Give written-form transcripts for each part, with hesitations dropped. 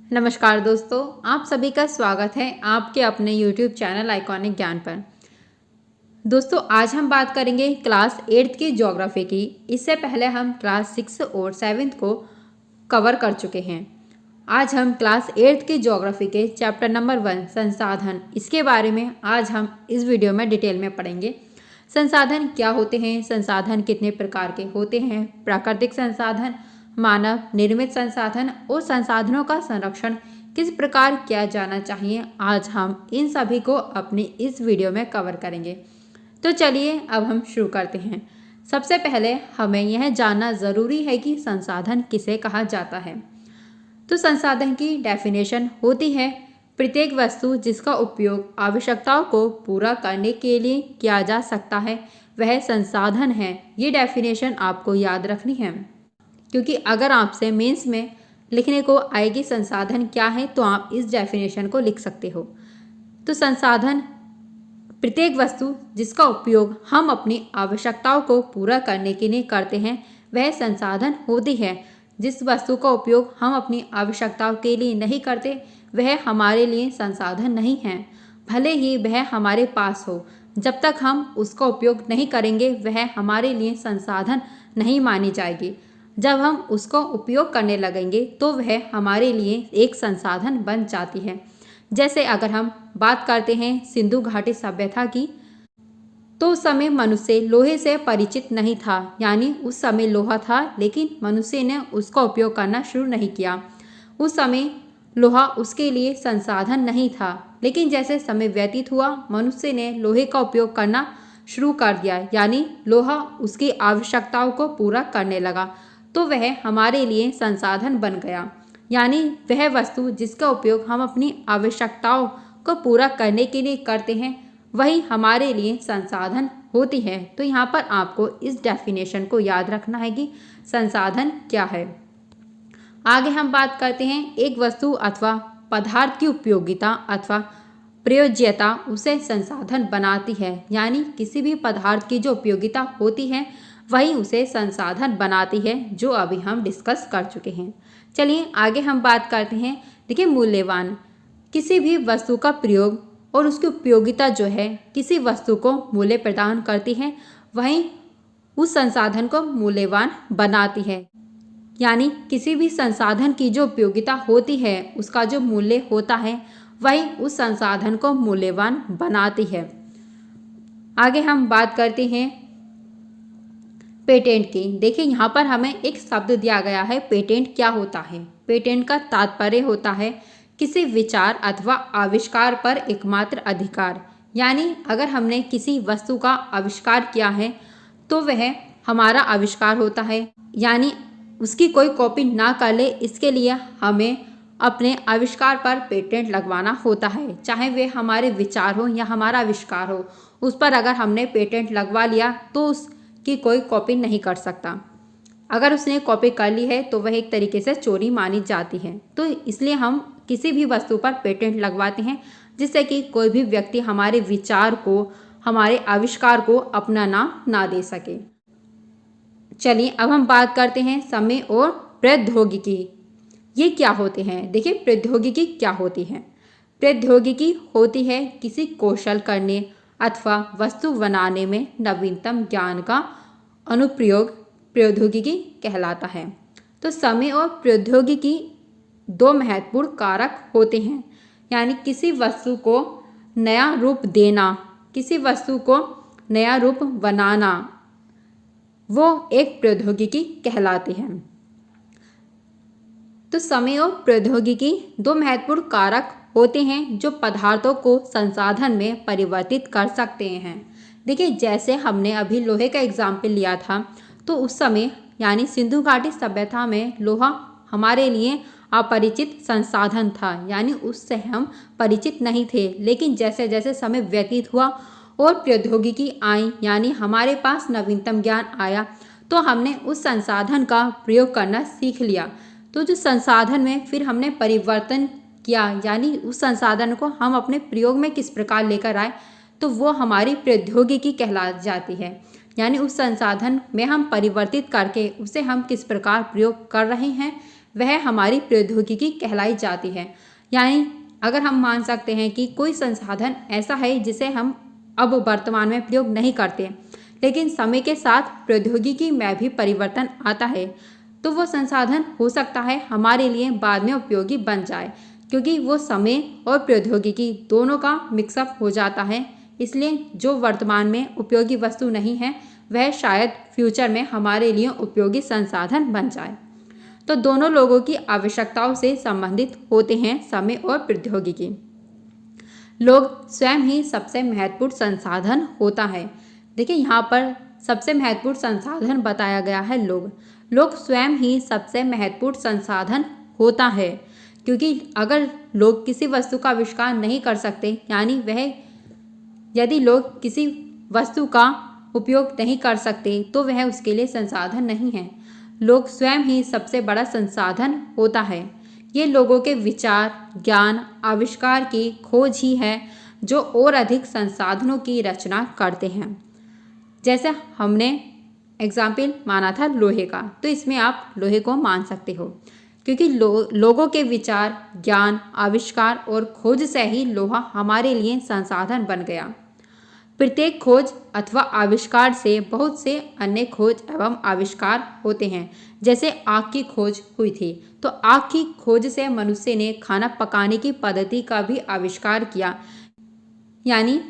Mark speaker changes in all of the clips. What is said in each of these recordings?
Speaker 1: नमस्कार दोस्तों, आप सभी का स्वागत है आपके अपने YouTube चैनल आइकॉनिक ज्ञान पर। दोस्तों, आज हम बात करेंगे क्लास 8th की ज्योग्राफी की। इससे पहले हम क्लास 6 और 7th को कवर कर चुके हैं। आज हम क्लास 8th की ज्योग्राफी के चैप्टर नंबर 1 संसाधन, इसके बारे में आज हम इस वीडियो में डिटेल में पढ़ेंगे। संसाधन क्या होते हैं, संसाधन कितने प्रकार के होते हैं, प्राकृतिक संसाधन, मानव निर्मित संसाधन और संसाधनों का संरक्षण किस प्रकार किया जाना चाहिए, आज हम इन सभी को अपनी इस वीडियो में कवर करेंगे। तो चलिए अब हम शुरू करते हैं। सबसे पहले हमें यह जानना ज़रूरी है कि संसाधन किसे कहा जाता है। तो संसाधन की डेफिनेशन होती है प्रत्येक वस्तु जिसका उपयोग आवश्यकताओं को पूरा करने के लिए किया जा सकता है वह संसाधन है। ये डेफिनेशन आपको याद रखनी है, क्योंकि अगर आपसे मेंस में लिखने को आएगी संसाधन क्या है तो आप इस डेफिनेशन को लिख सकते हो। तो संसाधन प्रत्येक वस्तु जिसका उपयोग हम अपनी आवश्यकताओं को पूरा करने के लिए करते हैं वह संसाधन होती है। जिस वस्तु का उपयोग हम अपनी आवश्यकताओं के लिए नहीं करते वह हमारे लिए संसाधन नहीं है, भले ही वह हमारे पास हो। जब तक हम उसका उपयोग नहीं करेंगे वह हमारे लिए संसाधन नहीं मानी जाएगी। जब हम उसका उपयोग करने लगेंगे तो वह हमारे लिए एक संसाधन बन जाती है। जैसे अगर हम बात करते हैं सिंधु घाटी सभ्यता की, तो उस समय मनुष्य लोहे से परिचित नहीं था, यानी उस समय लोहा था लेकिन मनुष्य ने उसका उपयोग करना शुरू नहीं किया। उस समय लोहा उसके लिए संसाधन नहीं था, लेकिन जैसे समय व्यतीत हुआ मनुष्य ने लोहे का उपयोग करना शुरू कर दिया, यानी लोहा उसकी आवश्यकताओं को पूरा करने लगा, तो वह हमारे लिए संसाधन बन गया। यानी वह वस्तु जिसका उपयोग हम अपनी आवश्यकताओं को पूरा करने के लिए करते हैं वही हमारे लिए संसाधन होती है। तो यहाँ पर आपको इस डेफिनेशन को याद रखना है कि संसाधन क्या है। आगे हम बात करते हैं एक वस्तु अथवा पदार्थ की उपयोगिता अथवा प्रयोज्यता उसे संसाधन बनाती है। यानी किसी भी पदार्थ की जो उपयोगिता होती है वही उसे संसाधन बनाती है, जो अभी हम डिस्कस कर चुके हैं। चलिए आगे हम बात करते हैं। देखिए, मूल्यवान किसी भी वस्तु का प्रयोग और उसकी उपयोगिता जो है किसी वस्तु को मूल्य प्रदान करती है, वहीं उस संसाधन को मूल्यवान बनाती है। यानी किसी भी संसाधन की जो उपयोगिता होती है उसका जो मूल्य होता है वही उस संसाधन को मूल्यवान बनाती है। आगे हम बात करते हैं पेटेंट की। देखिए, यहाँ पर हमें एक शब्द दिया गया है, पेटेंट क्या होता है। पेटेंट का तात्पर्य होता है किसी विचार अथवा आविष्कार पर एकमात्र अधिकार। यानी अगर हमने किसी वस्तु का आविष्कार किया है तो वह हमारा आविष्कार होता है, यानी उसकी कोई कॉपी ना कर ले, इसके लिए हमें अपने आविष्कार पर पेटेंट लगवाना होता है। चाहे वे हमारे विचार हो या हमारा आविष्कार हो, उस पर अगर हमने पेटेंट लगवा लिया तो उसकी कोई कॉपी नहीं कर सकता। अगर उसने कॉपी कर ली है तो वह एक तरीके से चोरी मानी जाती है। तो इसलिए हम किसी भी वस्तु पर पेटेंट लगवाते हैं जिससे कि कोई भी व्यक्ति हमारे विचार को, हमारे आविष्कार को अपना नाम ना दे सके। चलिए अब हम बात करते हैं समय और प्रौद्योगिकी, ये क्या होते हैं। देखिए, प्रौद्योगिकी क्या होती है। प्रौद्योगिकी होती है किसी कौशल करने अथवा वस्तु बनाने में नवीनतम ज्ञान का अनुप्रयोग प्रौद्योगिकी कहलाता है। तो समय और प्रौद्योगिकी दो महत्वपूर्ण कारक होते हैं। यानी किसी वस्तु को नया रूप देना, किसी वस्तु को नया रूप बनाना, वो एक प्रौद्योगिकी कहलाती है। तो समय और प्रौद्योगिकी दो महत्वपूर्ण कारक होते हैं जो पदार्थों को संसाधन में परिवर्तित कर सकते हैं। देखिए, जैसे हमने अभी लोहे का एग्जाम्पल लिया था, तो उस समय यानी सिंधु घाटी सभ्यता में लोहा हमारे लिए अपरिचित संसाधन था, यानी उससे हम परिचित नहीं थे। लेकिन जैसे जैसे समय व्यतीत हुआ और प्रौद्योगिकी आई, यानी हमारे पास नवीनतम ज्ञान आया, तो हमने उस संसाधन का प्रयोग करना सीख लिया। तो जो संसाधन में फिर हमने परिवर्तन किया, यानी उस संसाधन को हम अपने प्रयोग में किस प्रकार लेकर आए, तो वो हमारी प्रौद्योगिकी कहला जाती है। यानी उस संसाधन में हम परिवर्तित करके उसे हम किस प्रकार प्रयोग कर रहे हैं वह हमारी प्रौद्योगिकी कहलाई जाती है। यानी अगर हम मान सकते हैं कि कोई संसाधन ऐसा है जिसे हम अब वर्तमान में प्रयोग नहीं करते, लेकिन समय के साथ प्रौद्योगिकी में भी परिवर्तन आता है, तो वो संसाधन हो सकता है हमारे लिए बाद में उपयोगी बन जाए, क्योंकि वो समय और प्रौद्योगिकी दोनों का मिक्सअप हो जाता है। इसलिए जो वर्तमान में उपयोगी वस्तु नहीं है, वह शायद फ्यूचर में हमारे लिए उपयोगी संसाधन बन जाए। तो दोनों लोगों की आवश्यकताओं से संबंधित होते हैं समय और प्रौद्योगिकी। लोग स्वयं ही सबसे महत्वपूर्ण संसाधन होता है। देखिए यहाँ पर सबसे महत्वपूर्ण संसाधन बताया गया है लोग स्वयं ही सबसे महत्वपूर्ण संसाधन होता है, क्योंकि अगर लोग किसी वस्तु का आविष्कार नहीं कर सकते, यानी यदि लोग किसी वस्तु का उपयोग नहीं कर सकते तो वह उसके लिए संसाधन नहीं है। लोग स्वयं ही सबसे बड़ा संसाधन होता है। ये लोगों के विचार, ज्ञान, आविष्कार की खोज ही है जो और अधिक संसाधनों की रचना करते हैं। जैसे हमने एग्जाम्पल माना था लोहे का, तो इसमें आप लोहे को मान सकते हो, क्योंकि लोगों के विचार, ज्ञान, आविष्कार और खोज से ही लोहा हमारे लिए संसाधन बन गया। प्रत्येक खोज अथवा आविष्कार से बहुत से अन्य खोज एवं आविष्कार होते हैं। जैसे आग की खोज हुई थी, तो आग की खोज से मनुष्य ने खाना पकाने की पद्धति का भी आविष्कार किया, यानी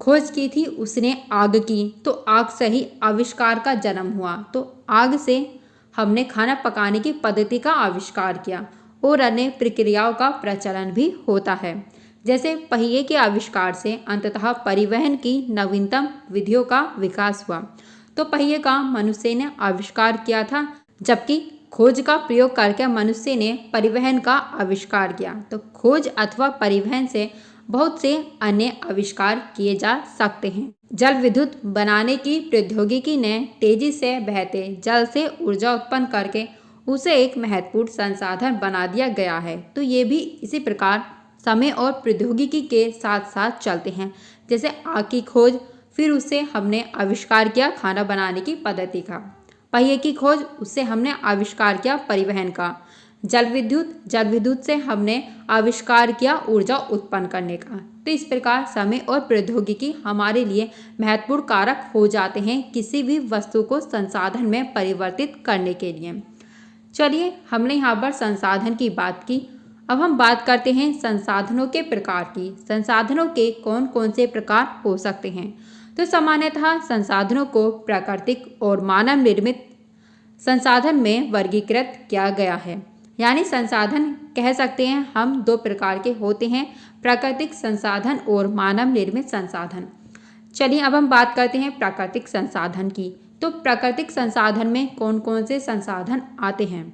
Speaker 1: खोज की थी उसने आग की, तो आग से ही आविष्कार का जन्म हुआ। तो आग से हमने खाना पकाने की पद्धति का आविष्कार किया और अन्य प्रक्रियाओं का प्रचलन भी होता है। जैसे पहिए के आविष्कार से अंततः परिवहन की नवीनतम विधियों का विकास हुआ। तो पहिए का मनुष्य ने आविष्कार किया था, जबकि खोज का प्रयोग करके मनुष्य ने परिवहन का आविष्कार किया। तो खोज अथवा परिवहन से बहुत से अन्य आविष्कार किए जा सकते हैं। जल विद्युत बनाने की प्रौद्योगिकी ने तेजी से बहते जल से ऊर्जा उत्पन्न करके उसे एक महत्वपूर्ण संसाधन बना दिया गया है। तो ये भी इसी प्रकार समय और प्रौद्योगिकी के साथ साथ चलते हैं। जैसे आग की खोज, फिर उससे हमने आविष्कार किया खाना बनाने की पद्धति का। पहिए की खोज, उससे हमने आविष्कार किया परिवहन का। जल विद्युत से हमने आविष्कार किया ऊर्जा उत्पन्न करने का। तो इस प्रकार समय और प्रौद्योगिकी हमारे लिए महत्वपूर्ण कारक हो जाते हैं किसी भी वस्तु को संसाधन में परिवर्तित करने के लिए। चलिए, हमने यहाँ पर संसाधन की बात की। अब हम बात करते हैं संसाधनों के प्रकार की। संसाधनों के कौन कौन से प्रकार हो सकते हैं? तो सामान्यतः संसाधनों को प्राकृतिक और मानव निर्मित संसाधन में वर्गीकृत किया गया है। यानी संसाधन कह सकते हैं हम दो प्रकार के होते हैं, प्राकृतिक संसाधन और मानव निर्मित संसाधन। चलिए अब हम बात करते हैं प्राकृतिक संसाधन की। तो प्राकृतिक संसाधन में कौन कौन से संसाधन आते हैं?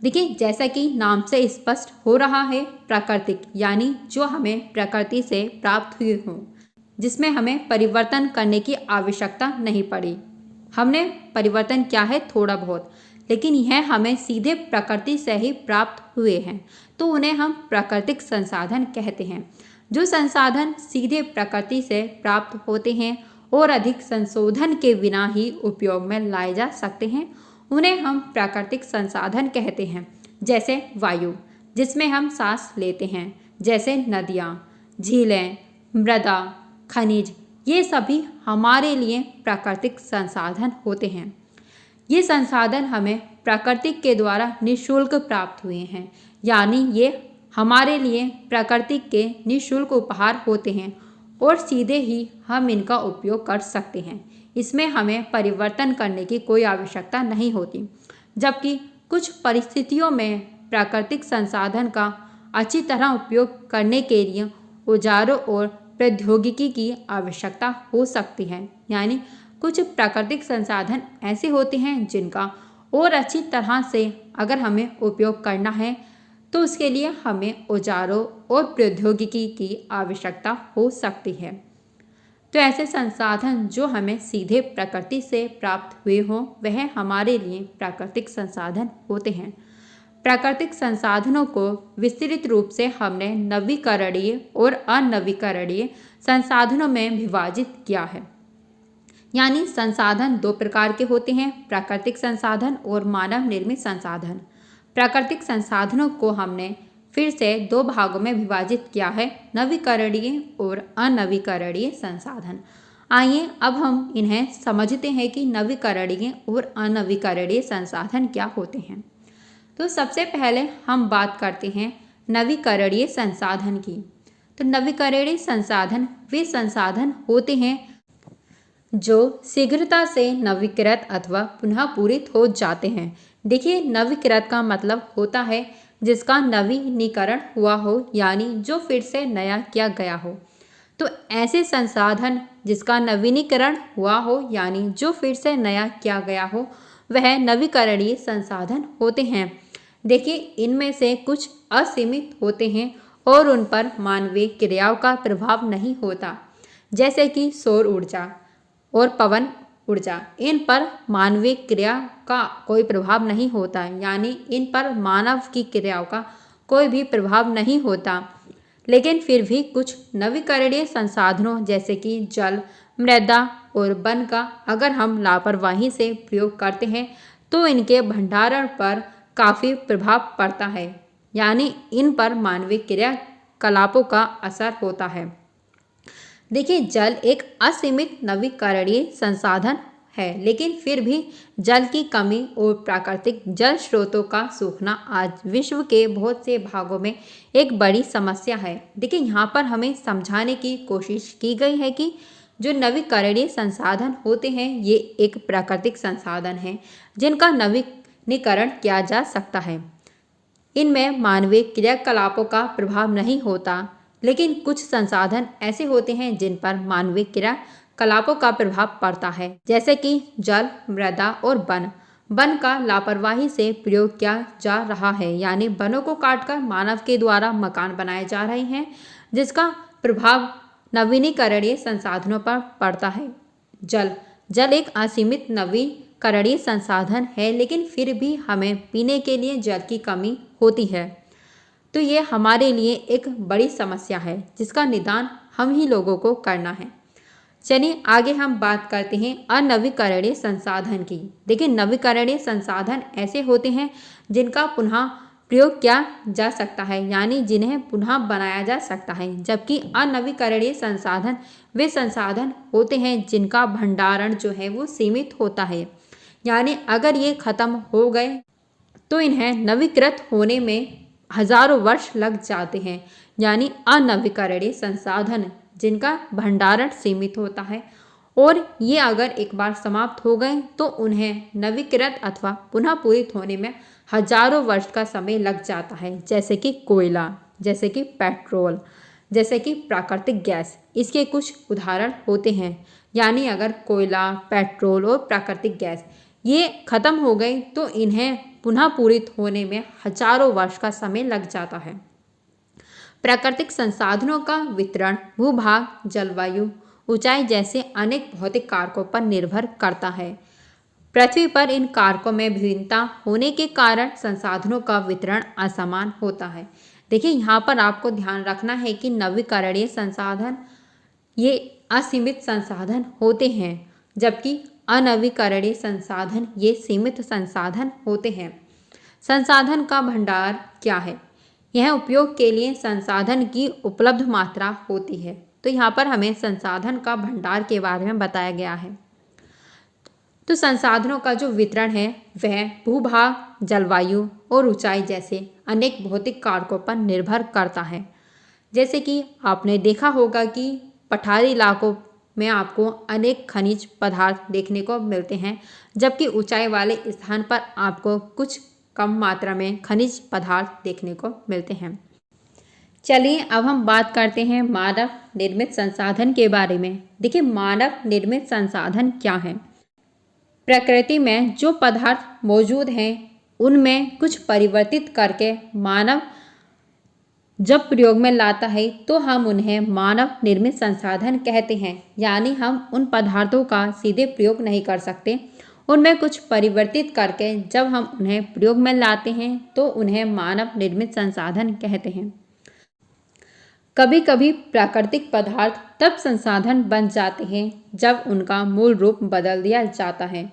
Speaker 1: देखिए, जैसा कि नाम से स्पष्ट हो रहा है, प्राकृतिक यानी जो हमें प्रकृति से प्राप्त हुए हों, जिसमें हमें परिवर्तन करने की आवश्यकता नहीं पड़ी। हमने परिवर्तन किया है थोड़ा बहुत, लेकिन यह हमें सीधे प्रकृति से ही प्राप्त हुए हैं, तो उन्हें हम प्राकृतिक संसाधन कहते हैं। जो संसाधन सीधे प्रकृति से प्राप्त होते हैं और अधिक संशोधन के बिना ही उपयोग में लाए जा सकते हैं, उन्हें हम प्राकृतिक संसाधन कहते हैं। जैसे वायु, जिसमें हम सांस लेते हैं, जैसे नदियाँ, झीलें, मृदा, खनिज, ये सभी हमारे लिए प्राकृतिक संसाधन होते हैं। ये संसाधन हमें प्रकृति के द्वारा निःशुल्क प्राप्त हुए हैं, यानी ये हमारे लिए प्रकृति के निःशुल्क उपहार होते हैं और सीधे ही हम इनका उपयोग कर सकते हैं। इसमें हमें परिवर्तन करने की कोई आवश्यकता नहीं होती। जबकि कुछ परिस्थितियों में प्राकृतिक संसाधन का अच्छी तरह उपयोग करने के लिए औजारों और प्रौद्योगिकी की आवश्यकता हो सकती है। यानी कुछ प्राकृतिक संसाधन ऐसे होते हैं जिनका और अच्छी तरह से अगर हमें उपयोग करना है तो उसके लिए हमें औजारों और प्रौद्योगिकी की आवश्यकता हो सकती है। तो ऐसे संसाधन जो हमें सीधे प्रकृति से प्राप्त हुए हों, वह हमारे लिए प्राकृतिक संसाधन होते हैं। प्राकृतिक संसाधनों को विस्तृत रूप से हमने नवीकरणीय और अनवीकरणीय संसाधनों में विभाजित किया है। यानी संसाधन दो प्रकार के होते हैं, प्राकृतिक संसाधन और मानव निर्मित संसाधन। प्राकृतिक संसाधनों को हमने फिर से दो भागों में विभाजित किया है, नवीकरणीय और अनवीकरणीय संसाधन। आइए अब हम इन्हें समझते हैं कि नवीकरणीय और अनवीकरणीय संसाधन क्या होते हैं। तो सबसे पहले हम बात करते हैं नवीकरणीय संसाधन की। तो नवीकरणीय संसाधन वे संसाधन होते हैं जो शीघ्रता से नवीकृत अथवा पुनः पूरित हो जाते हैं। देखिए, नवीकृत का मतलब होता है जिसका नवीनीकरण हुआ हो, यानी जो फिर से नया किया गया हो। तो ऐसे संसाधन जिसका नवीनीकरण हुआ हो, यानी जो फिर से नया किया गया हो, वह नवीकरणीय संसाधन होते हैं। देखिए, इनमें से कुछ असीमित होते हैं और उन पर मानवीय क्रियाओं का प्रभाव नहीं होता, जैसे कि सौर ऊर्जा और पवन ऊर्जा। इन पर मानवीय क्रिया का कोई प्रभाव नहीं होता, यानी इन पर मानव की क्रियाओं का कोई भी प्रभाव नहीं होता। लेकिन फिर भी कुछ नवीकरणीय संसाधनों जैसे कि जल, मृदा और वन का अगर हम लापरवाही से प्रयोग करते हैं तो इनके भंडारण पर काफ़ी प्रभाव पड़ता है, यानी इन पर मानवीय क्रियाकलापों का असर होता है। देखिए, जल एक असीमित नवीकरणीय संसाधन है, लेकिन फिर भी जल की कमी और प्राकृतिक जल स्रोतों का सूखना आज विश्व के बहुत से भागों में एक बड़ी समस्या है। देखिए, यहाँ पर हमें समझाने की कोशिश की गई है कि जो नवीकरणीय संसाधन होते हैं ये एक प्राकृतिक संसाधन हैं जिनका नवीनीकरण किया जा सकता है। इनमें मानवीय क्रियाकलापों का प्रभाव नहीं होता, लेकिन कुछ संसाधन ऐसे होते हैं जिन पर मानवीय क्रियाकलापों का प्रभाव पड़ता है, जैसे कि जल, मृदा और वन। वन का लापरवाही से प्रयोग किया जा रहा है, यानी वनों को काटकर मानव के द्वारा मकान बनाए जा रहे हैं, जिसका प्रभाव नवीनीकरणीय संसाधनों पर पड़ता है। जल एक असीमित नवीकरणीय संसाधन है, लेकिन फिर भी हमें पीने के लिए जल की कमी होती है। तो ये हमारे लिए एक बड़ी समस्या है जिसका निदान हम ही लोगों को करना है। चलिए आगे हम बात करते हैं अनवीकरणीय संसाधन की। देखिए, नवीकरणीय संसाधन ऐसे होते हैं जिनका पुनः प्रयोग किया जा सकता है, यानी जिन्हें पुनः बनाया जा सकता है, जबकि अनवीकरणीय संसाधन वे संसाधन होते हैं जिनका भंडारण जो है वो सीमित होता है, यानी अगर ये खत्म हो गए तो इन्हें नवीकृत होने में हजारों वर्ष लग जाते हैं। यानी अनवीकरणीय संसाधन जिनका भंडारण सीमित होता है और ये अगर एक बार समाप्त हो गए तो उन्हें नवीकृत अथवा पुनः पूरित होने में हजारों वर्ष का समय लग जाता है, जैसे कि कोयला, जैसे कि पेट्रोल, जैसे कि प्राकृतिक गैस। इसके कुछ उदाहरण होते हैं, यानी अगर कोयला, पेट्रोल और प्राकृतिक गैस ये खत्म हो गए तो इन्हें पुनः पूरित होने में हजारों वर्ष का समय लग जाता है। प्राकृतिक संसाधनों का वितरण भूभाग, जलवायु, ऊंचाई जैसे अनेक भौतिक कारकों पर निर्भर करता है। पृथ्वी पर इन कारकों में विभिन्नता होने के कारण संसाधनों का वितरण असमान होता है। देखिए, यहाँ पर आपको ध्यान रखना है कि नवीकरणीय संसाधन ये असीमित संसाधन होते हैं, जबकि अनवीकरणीय संसाधन ये सीमित संसाधन होते हैं। संसाधन का भंडार क्या है? यह उपयोग के लिए संसाधन की उपलब्ध मात्रा होती है। तो यहाँ पर हमें संसाधन का भंडार के बारे में बताया गया है। तो संसाधनों का जो वितरण है वह भूभाग, जलवायु और ऊंचाई जैसे अनेक भौतिक कारकों पर निर्भर करता है। जैसे कि आपने देखा होगा कि पठारी इलाकों में आपको अनेक खनिज पदार्थ देखने को मिलते हैं, जबकि ऊंचाई वाले स्थान पर आपको कुछ कम मात्रा में खनिज पदार्थ देखने को मिलते हैं। चलिए अब हम बात करते हैं मानव निर्मित संसाधन के बारे में। देखिए, मानव निर्मित संसाधन क्या है? प्रकृति में जो पदार्थ मौजूद हैं उनमें कुछ परिवर्तित करके मानव जब प्रयोग में लाता है तो हम उन्हें मानव निर्मित संसाधन कहते हैं। यानी हम उन पदार्थों का सीधे प्रयोग नहीं कर सकते, उनमें कुछ परिवर्तित करके जब हम उन्हें प्रयोग में लाते हैं तो उन्हें मानव निर्मित संसाधन कहते हैं। कभी कभी प्राकृतिक पदार्थ तब संसाधन बन जाते हैं जब उनका मूल रूप बदल दिया जाता है।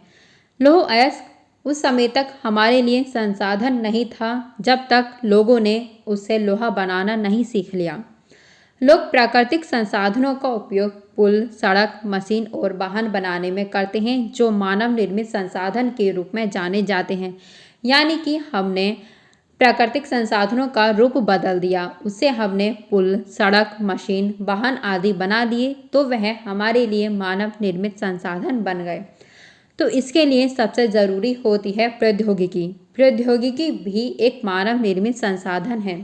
Speaker 1: लौह अयस्क उस समय तक हमारे लिए संसाधन नहीं था जब तक लोगों ने उससे लोहा बनाना नहीं सीख लिया। लोग प्राकृतिक संसाधनों का उपयोग पुल, सड़क, मशीन और वाहन बनाने में करते हैं जो मानव निर्मित संसाधन के रूप में जाने जाते हैं। यानी कि हमने प्राकृतिक संसाधनों का रूप बदल दिया, उससे हमने पुल, सड़क, मशीन, वाहन आदि बना लिए तो वह हमारे लिए मानव निर्मित संसाधन बन गए। तो इसके लिए सबसे ज़रूरी होती है प्रौद्योगिकी। प्रौद्योगिकी भी एक मानव निर्मित संसाधन है।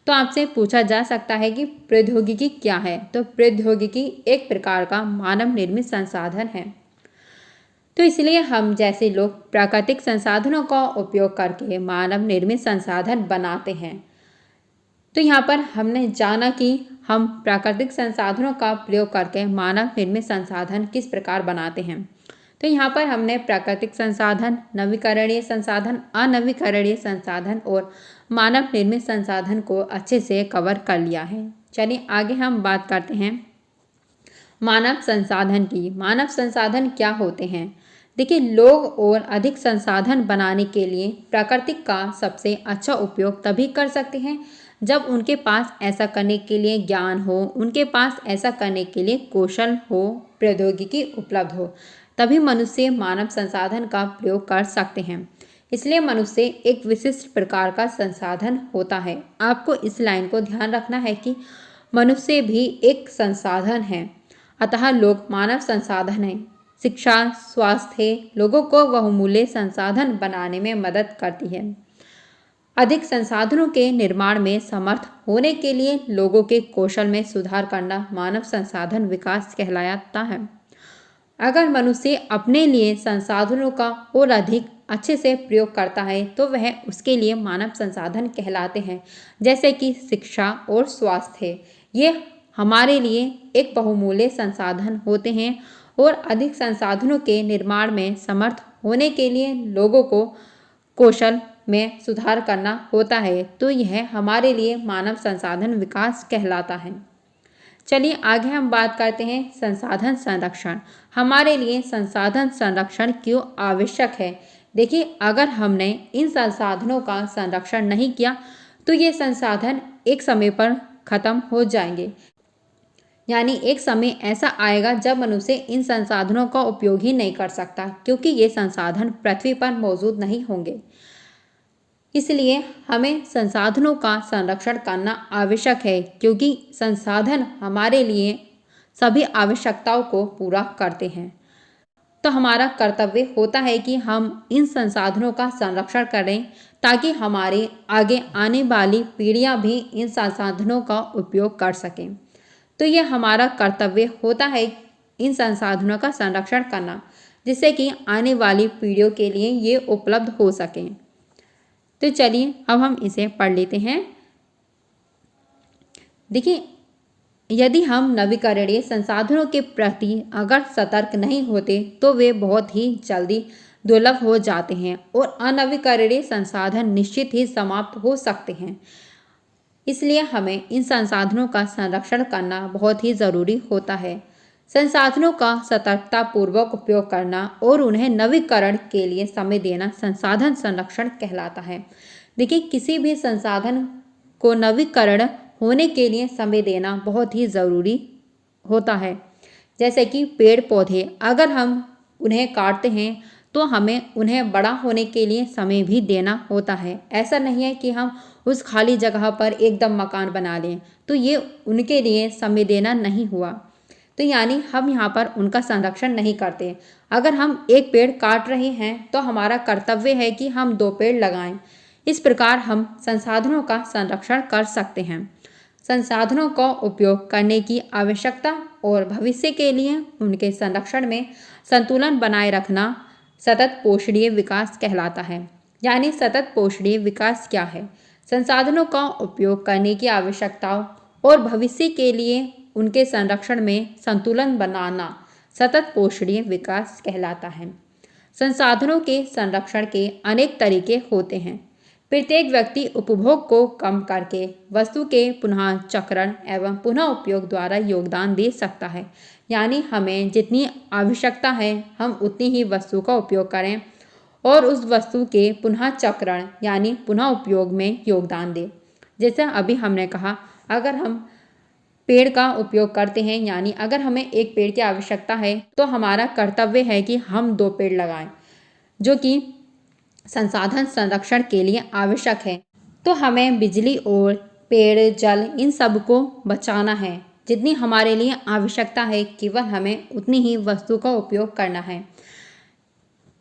Speaker 1: तो आपसे पूछा जा सकता है कि प्रौद्योगिकी क्या है? तो प्रौद्योगिकी एक प्रकार का मानव निर्मित संसाधन है। तो इसलिए हम जैसे लोग प्राकृतिक संसाधनों का उपयोग करके मानव निर्मित संसाधन बनाते हैं। तो यहाँ पर हमने जाना कि हम प्राकृतिक संसाधनों का प्रयोग करके मानव निर्मित संसाधन किस प्रकार बनाते हैं। तो यहाँ पर हमने प्राकृतिक संसाधन, नवीकरणीय संसाधन, अनवीकरणीय संसाधन और मानव निर्मित संसाधन को अच्छे से कवर कर लिया है। चलिए आगे हम बात करते हैं मानव संसाधन की। मानव संसाधन क्या होते हैं? देखिए, लोग और अधिक संसाधन बनाने के लिए प्राकृतिक का सबसे अच्छा उपयोग तभी कर सकते हैं जब उनके पास ऐसा करने के लिए ज्ञान हो, उनके पास ऐसा करने के लिए कौशल हो, प्रौद्योगिकी उपलब्ध हो। तभी मनुष्य मानव संसाधन का प्रयोग कर सकते हैं। इसलिए मनुष्य एक विशिष्ट प्रकार का संसाधन होता है। आपको इस लाइन को ध्यान रखना है कि मनुष्य भी एक संसाधन है, अतः लोग मानव संसाधन हैं। शिक्षा, स्वास्थ्य लोगों को बहुमूल्य संसाधन बनाने में मदद करती है। अधिक संसाधनों के निर्माण में समर्थ होने के लिए लोगों के कौशल में सुधार करना मानव संसाधन विकास कहलाता है। अगर मनुष्य अपने लिए संसाधनों का और अधिक अच्छे से प्रयोग करता है तो वह उसके लिए मानव संसाधन कहलाते हैं। जैसे कि शिक्षा और स्वास्थ्य, ये हमारे लिए एक बहुमूल्य संसाधन होते हैं और अधिक संसाधनों के निर्माण में समर्थ होने के लिए लोगों को कौशल में सुधार करना होता है, तो यह हमारे लिए मानव संसाधन विकास कहलाता है। चलिए आगे हम बात करते हैं संसाधन संरक्षण। हमारे लिए संसाधन संरक्षण क्यों आवश्यक है? देखिए, अगर हमने इन संसाधनों का संरक्षण नहीं किया तो ये संसाधन एक समय पर खत्म हो जाएंगे। यानी एक समय ऐसा आएगा जब मनुष्य इन संसाधनों का उपयोग ही नहीं कर सकता, क्योंकि ये संसाधन पृथ्वी पर मौजूद नहीं होंगे। इसलिए हमें संसाधनों का संरक्षण करना आवश्यक है, क्योंकि संसाधन हमारे लिए सभी आवश्यकताओं को पूरा करते हैं। तो हमारा कर्तव्य होता है कि हम इन संसाधनों का संरक्षण करें ताकि हमारे आगे आने वाली पीढ़ियां भी इन संसाधनों का उपयोग कर सकें। तो ये हमारा कर्तव्य होता है इन संसाधनों का संरक्षण करना, जिससे कि आने वाली पीढ़ियों के लिए ये उपलब्ध हो सकें। तो चलिए अब हम इसे पढ़ लेते हैं। देखिए, यदि हम नवीकरणीय संसाधनों के प्रति अगर सतर्क नहीं होते तो वे बहुत ही जल्दी दुर्लभ हो जाते हैं और अनवीकरणीय संसाधन निश्चित ही समाप्त हो सकते हैं। इसलिए हमें इन संसाधनों का संरक्षण करना बहुत ही ज़रूरी होता है। संसाधनों का सतर्कतापूर्वक उपयोग करना और उन्हें नवीकरण के लिए समय देना संसाधन संरक्षण कहलाता है। देखिए, किसी भी संसाधन को नवीकरण होने के लिए समय देना बहुत ही ज़रूरी होता है। जैसे कि पेड़ पौधे, अगर हम उन्हें काटते हैं तो हमें उन्हें बड़ा होने के लिए समय भी देना होता है। ऐसा नहीं है कि हम उस खाली जगह पर एकदम मकान बना लें, तो ये उनके लिए समय देना नहीं हुआ। तो यानी हम यहाँ पर उनका संरक्षण नहीं करते। अगर हम एक पेड़ काट रहे हैं तो हमारा कर्तव्य है कि हम 2 पेड़ लगाएं। इस प्रकार हम संसाधनों का संरक्षण कर सकते हैं। संसाधनों का उपयोग करने की आवश्यकता और भविष्य के लिए उनके संरक्षण में संतुलन बनाए रखना सतत पोषणीय विकास कहलाता है। यानी सतत पोषणीय विकास क्या है? संसाधनों का उपयोग करने की आवश्यकताओं और भविष्य के लिए उनके संरक्षण में संतुलन बनाना सतत पोषणीय विकास कहलाता है। संसाधनों के संरक्षण के अनेक तरीके होते हैं। प्रत्येक व्यक्ति उपभोग को कम करके वस्तु के पुनः चक्रण एवं पुनः उपयोग द्वारा योगदान दे सकता है। यानी हमें जितनी आवश्यकता है हम उतनी ही वस्तु का उपयोग करें और उस वस्तु के पुनः चक्रण यानी पुनः उपयोग में योगदान दें। जैसे अभी हमने कहा, अगर हम पेड़ का उपयोग करते हैं यानी अगर हमें एक पेड़ की आवश्यकता है तो हमारा कर्तव्य है कि हम 2 पेड़ लगाएं, जो कि संसाधन संरक्षण के लिए आवश्यक है। तो हमें बिजली और पेड़, जल इन सब को बचाना है। जितनी हमारे लिए आवश्यकता है केवल हमें उतनी ही वस्तु का उपयोग करना है।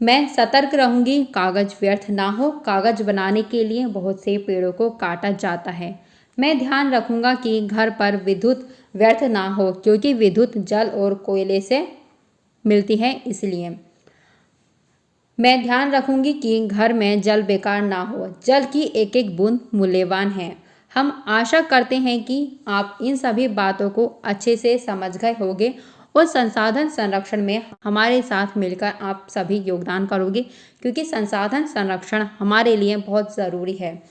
Speaker 1: मैं सतर्क रहूंगी कागज व्यर्थ ना हो। कागज बनाने के लिए बहुत से पेड़ों को काटा जाता है। मैं ध्यान रखूंगा कि घर पर विद्युत व्यर्थ ना हो, क्योंकि विद्युत जल और कोयले से मिलती है। इसलिए मैं ध्यान रखूंगी कि घर में जल बेकार ना हो। जल की एक एक बूंद मूल्यवान है। हम आशा करते हैं कि आप इन सभी बातों को अच्छे से समझ गए होंगे और संसाधन संरक्षण में हमारे साथ मिलकर आप सभी योगदान करोगे, क्योंकि संसाधन संरक्षण हमारे लिए बहुत ज़रूरी है।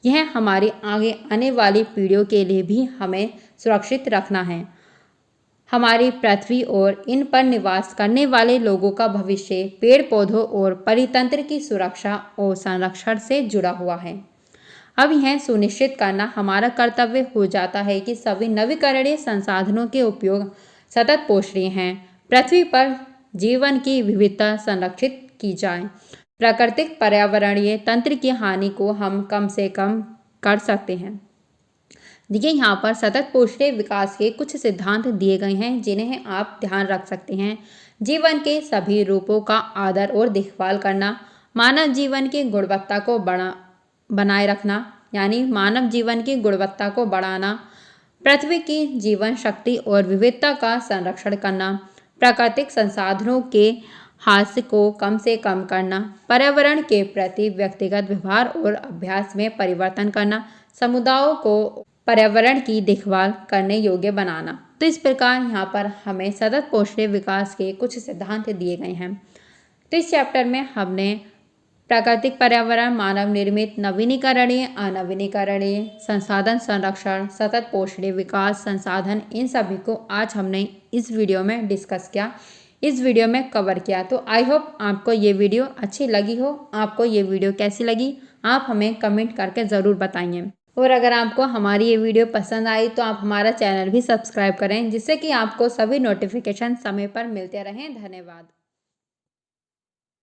Speaker 1: यह हमारी आगे आने वाली पीढ़ियों के लिए भी हमें सुरक्षित रखना है। हमारी पृथ्वी और इन पर निवास करने वाले लोगों का भविष्य पेड़ पौधों और परितंत्र की सुरक्षा और संरक्षण से जुड़ा हुआ है। अब यह सुनिश्चित करना हमारा कर्तव्य हो जाता है कि सभी नवीकरणीय संसाधनों के उपयोग सतत पोषणीय हैं। पृथ्वी पर जीवन की विविधता संरक्षित की जाए। प्राकृतिक पर्यावरणीय तंत्र की हानि को हम कम से कम कर सकते हैं। देखिए, यहाँ पर सतत पोषणीय विकास के कुछ सिद्धांत दिए गए हैं जिन्हें आप ध्यान रख सकते हैं। जीवन के सभी रूपों का आदर और देखभाल करना, मानव जीवन की गुणवत्ता को बनाए रखना यानी मानव जीवन की गुणवत्ता को बढ़ाना, पृथ्वी की जीवन शक्ति और विविधता का संरक्षण करना, प्राकृतिक संसाधनों के हास्य को कम से कम करना, पर्यावरण के प्रति व्यक्तिगत व्यवहार और अभ्यास में परिवर्तन करना, समुदायों को पर्यावरण की देखभाल करने योग्य बनाना। तो इस प्रकार यहाँ पर हमें सतत पोषणीय विकास के कुछ सिद्धांत दिए गए हैं। तो इस चैप्टर में हमने प्राकृतिक पर्यावरण, मानव निर्मित, नवीनीकरणीय, अनवीनीकरणीय, संसाधन संरक्षण, सतत पोषणीय विकास, संसाधन, इन सभी को आज हमने इस वीडियो में डिस्कस किया, इस वीडियो में कवर किया। तो आई होप आपको ये वीडियो अच्छी लगी हो। आपको ये वीडियो कैसी लगी आप हमें कमेंट करके ज़रूर बताइए। और अगर आपको हमारी ये वीडियो पसंद आई तो आप हमारा चैनल भी सब्सक्राइब करें, जिससे कि आपको सभी नोटिफिकेशन समय पर मिलते रहें। धन्यवाद।